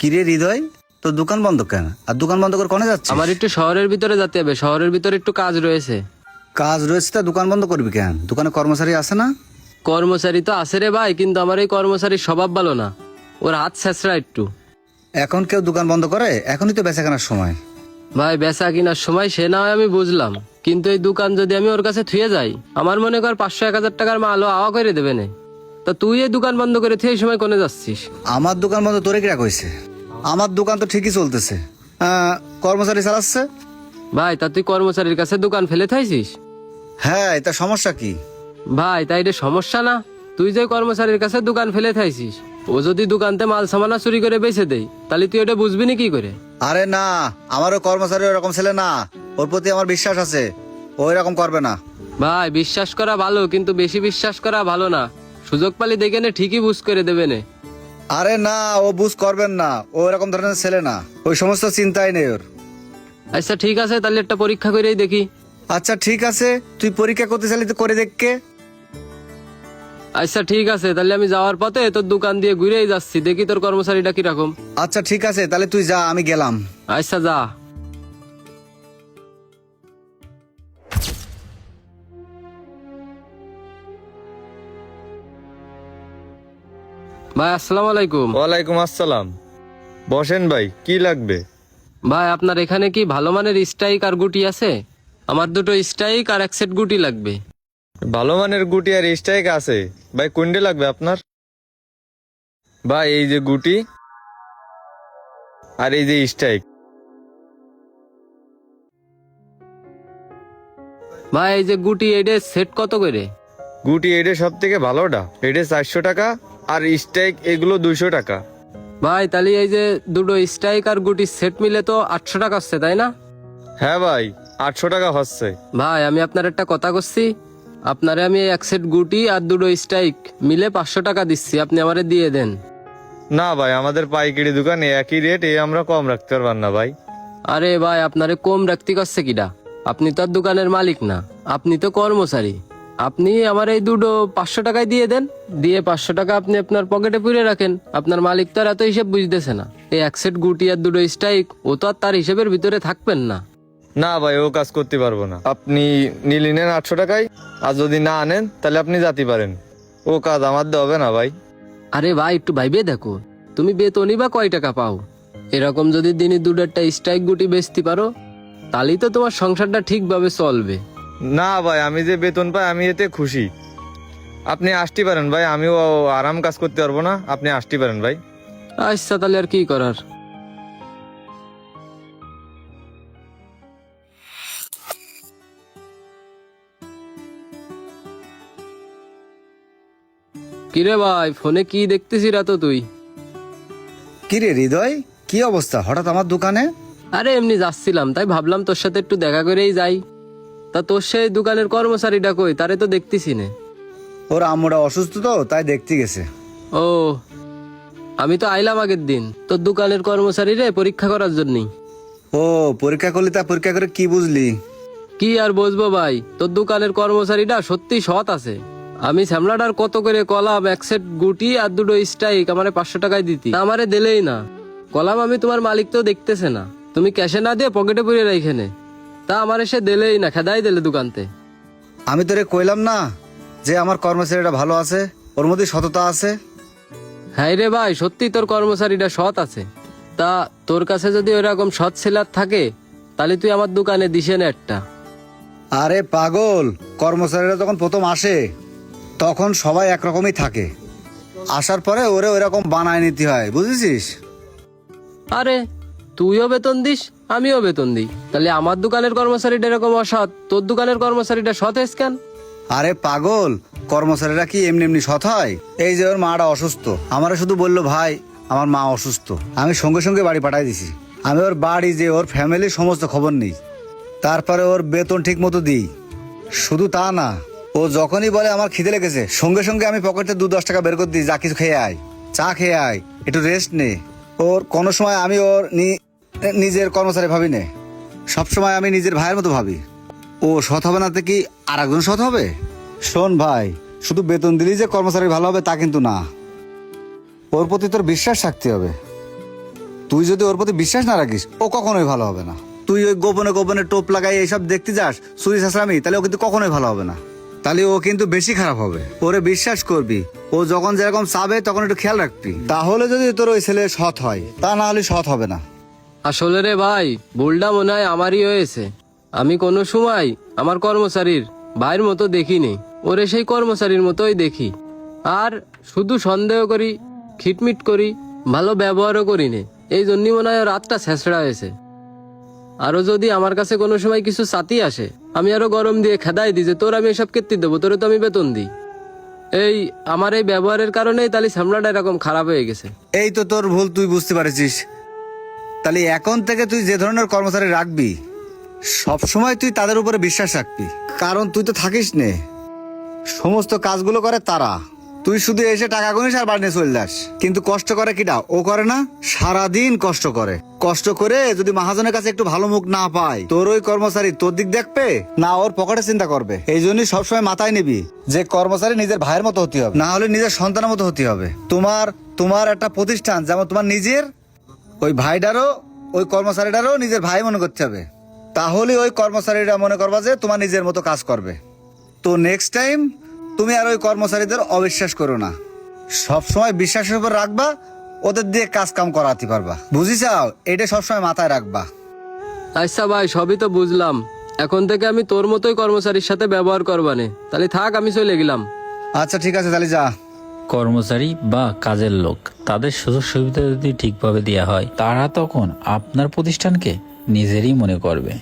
কিরে হৃদয়, তোর দোকান বন্ধ কেন? আর দোকান বন্ধ করে কোনে যাচ্ছিস? আমার একটু শহরের ভিতরে যেতে হবে, শহরের ভিতরে একটু কাজ রয়েছে। কাজ রয়েছে তা দোকান বন্ধ করবি কেন? দোকানে কর্মচারী আছে না? কর্মচারী তো আছে রে ভাই, কিন্তু আমার এই কর্মচারীর স্বভাব ভালো না, ওর হাত ছেঁচড়া একটু। এখন কেউ দোকান বন্ধ করে? এখনই তো বেচা কেনার সময়। ভাই বেচা কিনার সময় সে না হয় আমি বুঝলাম, কিন্তু এই দোকান যদি আমি ওর কাছে থুয়ে যাই, আমার মনে কর 500-1000 টাকার মালও আওয়া করে দেবে না। তা তুই এই দোকান বন্ধ করে থুয়ে এই সময় কোনে যাচ্ছিস? আমার দোকান বন্ধ তোরে কিরা কইছে? আমার দোকান তো ঠিকই চলতেছে। কর্মচারী চালাচ্ছে। ভাই তা তুই কর্মচারীর কাছে দোকান ফেলে থাইছিস? হ্যাঁ, এটা সমস্যা কি? ভাই তাই এটা সমস্যা না? তুই যে কর্মচারীর কাছে দোকান ফেলে থাইছিস, ও যদি দোকানতে মাল সামানা চুরি করে বেচে দেয়, তাহলে তুই এটা বুঝবি না কি করে? আরে না, আমারও কর্মচারী ওরকম ছেলে না। ওর প্রতি আমার বিশ্বাস আছে, ও এরকম করবে না। ভাই বিশ্বাস করা ভালো, কিন্তু বেশি বিশ্বাস করা ভালো না। সুযোগ পালি দেখে নে, ঠিকই বুঝ করে দেবে নে। আরে না, ও বুঝ করবেন না, ও এরকম ধরনের ছেলে না। ওই সমস্ত চিন্তাই নেই ওর। আচ্ছা ঠিক আছে, তাহলে একটা পরীক্ষা করেই দেখি। আচ্ছা ঠিক আছে, তুই পরীক্ষা করতে চাইলে তো করে দেখকে। আচ্ছা ঠিক আছে, তাহলে আমি যাওয়ার পথে তোর দোকান দিয়ে ঘুরেই যাচ্ছি, দেখি তোর কর্মচারীটা কিরকম। আচ্ছা ঠিক আছে, তাহলে তুই যা, আমি গেলাম। আচ্ছা যা। ভাই আসসালামু আলাইকুম। ওয়ালাইকুম আসসালাম। বসেন ভাই, কি লাগবে? ভাই আপনার এখানে কি ভালো মানের স্ট্রাইক আর গুটি আছে? আমার দুটো স্ট্রাইক আর এক সেট গুটি লাগবে। ভালো মানের গুটি আর স্ট্রাইক আছে ভাই, কোনটা লাগবে আপনার? ভাই এই যে গুটি আর এই যে স্ট্রাইক। ভাই এই যে গুটি, এটা সেট কত করে? গুটি এটা সব থেকে ভালোটা, এটা 400 টাকা, আর স্ট্রাইক এগুলো 200 টাকা। ভাই তাহলে এই যে দুটো স্ট্রাইক আর গুটির সেট মিলে তো 800 টাকা আসছে, তাই না? হ্যাঁ ভাই, 800 টাকা হচ্ছে। ভাই আমি আপনার একটা কথা করছি, আপনারে আমি এক সেট গুটি আর দুটো স্ট্রাইক মিলে 500 টাকা দিচ্ছি, আপনি আমারে দিয়ে দেন। না ভাই, আমাদের পাইকারি দোকানে একই রেট, আমরা কম রাখতে পারবেন না ভাই। আরে ভাই আপনারে কম রাখতে করছে কিডা? আপনি তো আর দোকানের মালিক না, আপনি তো কর্মচারী। আপনি আমার এই দুটো 500 টাকায় দিয়ে দেন, দিয়ে 500 টাকা আপনি আপনার পকেটে পুরে রাখেন। আপনার মালিক তো আর এত হিসেব বুঝতেছে না। এই এক সেট গুটি আর দুটো স্ট্রাইক, ও তো আর তার হিসেবের ভিতরে থাকবেন না। না ভাই, ও কাজ করতে পারবো না। আপনি নিলে নেন 800 টাকায়, আর যদি না আনেন তাহলে আপনি যেতে পারেন। ও কাজ আমার দিয়ে হবে না ভাই। আরে ভাই একটু ভাইবে দেখো, তুমি বেতনই বা কয় টাকা পাও? এরকম যদি দিনে দুটো একটা স্ট্রাইক গুটি বেচতে পারো, তাহলেই তো তোমার সংসারটা ঠিকভাবে চলবে। না ভাই, আমি যে বেতন পাই আমি এতে খুশি। আপনি আসতে পারেন ভাই, আমিও আরাম কাজ করতে পারবো না, আপনি আসতে পারেন ভাই। আচ্ছা তাহলে আর কি করার। কিরে ভাই, ফোনে কি দেখতেছি রাতো তুই? কিরে হৃদয়, কি অবস্থা হঠাৎ আমার দোকানে? আরে এমনি যাচ্ছিলাম, তাই ভাবলাম তোর সাথে একটু দেখা করেই যাই। তা তোর সেই দোকানের কর্মচারীটা কই? তারে তো দেখতেছি না। ওর আম্মুটা অসুস্থ তো, তাই দেখতে গেছে। ও, আমি তো আইলাম আগের দিন তোর দোকানের কর্মচারী রে পরীক্ষা করার জন্যই। ও, পরীক্ষা করলি? তা পরীক্ষা করে কি বুঝলি? কি আর বুঝবো ভাই, তোর দোকানের কর্মচারীটা সত্যি সৎ আছে। আমি শ্যামলাটার কত করে কলাম, এক সেট গুটি আর দুটো স্ট্রাইক আমারে 500 টাকায় দিতি, তা আমারে দিলেই না। কলাম আমি তোমার মালিক তো দেখতেছে না, তুমি ক্যাশে না দিয়ে পকেটে পুরে রাইখানে, তা আমার এসে দিলেই না, খেদাই দিলে দোকানতে। আমি তোরে কইলাম না যে আমার কর্মচারীটা ভালো আছে, ওর মধ্যে সততা আছে। হ্যাঁ রে ভাই, সত্যি তোর কর্মচারীটা সৎ আছে। তা তোর কাছে যদি ওইরকম সৎ ছেলার থাকে, তাহলে তুই আমার দোকানে দিসে না একটা। আরে পাগল, কর্মচারীরা যখন প্রথম আসে তখন সবাই একরকমই থাকে, আসার পরে ওরে ওইরকম বানায় নিতে হয়, বুঝেছিস? আরে তুইও বেতন দিস, আমিও বেতন দিই, তাহলে আমার দোকানের কর্মচারীটা এরকম অসৎ, তোর দোকানের কর্মচারীটা সৎ হয়েছে কেন? আরে পাগল, কর্মচারীরা কি এমনি এমনি সৎ হয়? এই যে ওর মাটা অসুস্থ, আমারে শুধু বললো ভাই আমার মা অসুস্থ, আমি সঙ্গে সঙ্গে বাড়ি পাঠাই দিছি। আমি ওর বাড়ি যে ওর ফ্যামিলির সমস্ত খবর নিই, তারপরে ওর বেতন ঠিক মতো দিই। শুধু তা না, ও যখনই বলে আমার খিদে লেগেছে, সঙ্গে সঙ্গে আমি পকেটে 2-10 টাকা বের করে দিই, যা কিছু খেয়ে আয়, চা খেয়ে আয়, একটু রেস্ট নে। ওর কোনো সময় আমি ওর নিজের কর্মচারী ভাবি নে, সবসময় আমি নিজের ভাইয়ের মতো ভাবি। ও সৎ হবে না তো কি আর একজন সৎ হবে? শোন ভাই, শুধু বেতন দিলেই যে কর্মচারী ভালো হবে তা কিন্তু না, ওর প্রতি তোর বিশ্বাস থাকতে হবে। তুই যদি ওর প্রতি বিশ্বাস না রাখিস ও কখনোই ভালো হবে না। তুই ওই গোপনে গোপনে টোপ লাগাই এইসব দেখতে যাস চুরি চাষরামি, তাহলে ও কিন্তু কখনোই ভালো হবে না। তাহলে ও কিন্তু বেশি খারাপ হবে। ওরে বিশ্বাস করবি, ও যখন যেরকম চাবে তখন একটু খেয়াল রাখবি, তাহলে যদি তোর ওই ছেলে সৎ হয়, তা না হলে সৎ হবে না। আসলে রে ভাই, ভুলটা মনে হয় আমারই হয়েছে। আমি কোনো সময় আমার কর্মচারীর ভাইয়ের মতো দেখিনি, ওরে সেই কর্মচারীর মতোই দেখি। আর শুধু সন্দেহ করি, খিটমিট করি, ভালো ব্যবহারও করি নে। এই জন্যই মনে হয় রাতটা ছেঁচড়া হয়েছে। আরো যদি আমার কাছে কোনো সময় কিছু সাথী আসে, আমি আরো গরম দিয়ে খেদাই দিই যে তোর আমি এসব কীর্তি দেবো, তোরে তো আমি বেতন দিই। এই আমার এই ব্যবহারের কারণেই তাহলে সামলাটা এরকম খারাপ হয়ে গেছে। এই তো তোর ভুল, তুই বুঝতে পারছিস। তাহলে এখন থেকে তুই যে ধরনের কর্মচারী রাখবি, সব সময় তুই তাদের উপরে বিশ্বাস রাখবি। কারণ তুই তো থাকিস নে, সমস্ত কাজগুলো করে তারা, তুই শুধু এসে টাকা গুনিস আর বাড়ি নিয়ে চলে যাস। কিন্তু কষ্ট করে কিটা? ও করে না? সারাদিন কষ্ট করে। কষ্ট করে যদি মহাজনের কাছে একটু ভালো মুখ না পায়, তোর ওই কর্মচারী তোর দিক দেখবে না ওর পকেটে চিন্তা করবে। এই জন্যই সবসময় মাথায় নিবি যে কর্মচারী নিজের ভাইয়ের মতো হতে হবে, না হলে নিজের সন্তানের মতো হতে হবে। তোমার একটা প্রতিষ্ঠান যেমন তোমার নিজের, ওই ভাইটারও ওই কর্মচারীটারও নিজের ভাই মনে করতে হবে। তাহলে ওই কর্মচারীরা মনে করবা যে তোমার নিজের মতো কাজ করবে। তো নেক্সট টাইম তুমি আর ওই কর্মচারীদের অবিশ্বাস করো না, সব সময় বিশ্বাসের উপর রাখবা, ওদের দিয়ে কাজ কাম করাতে পারবা। বুঝিছাও? এটা সবসময় মাথায় রাখবা। আচ্ছা ভাই, সবই তো বুঝলাম। এখন থেকে আমি তোর মতোই কর্মচারীর সাথে ব্যবহার করবানে। তাহলে থাক, আমি চলে গেলাম। আচ্ছা ঠিক আছে, তাহলে যা। কর্মচারী বা কাজের লোক, তাদের সুযোগ সুবিধা যদি ঠিকভাবে দেওয়া হয়, তারা তখন আপনার প্রতিষ্ঠানকে নিজেরই মনে করবে।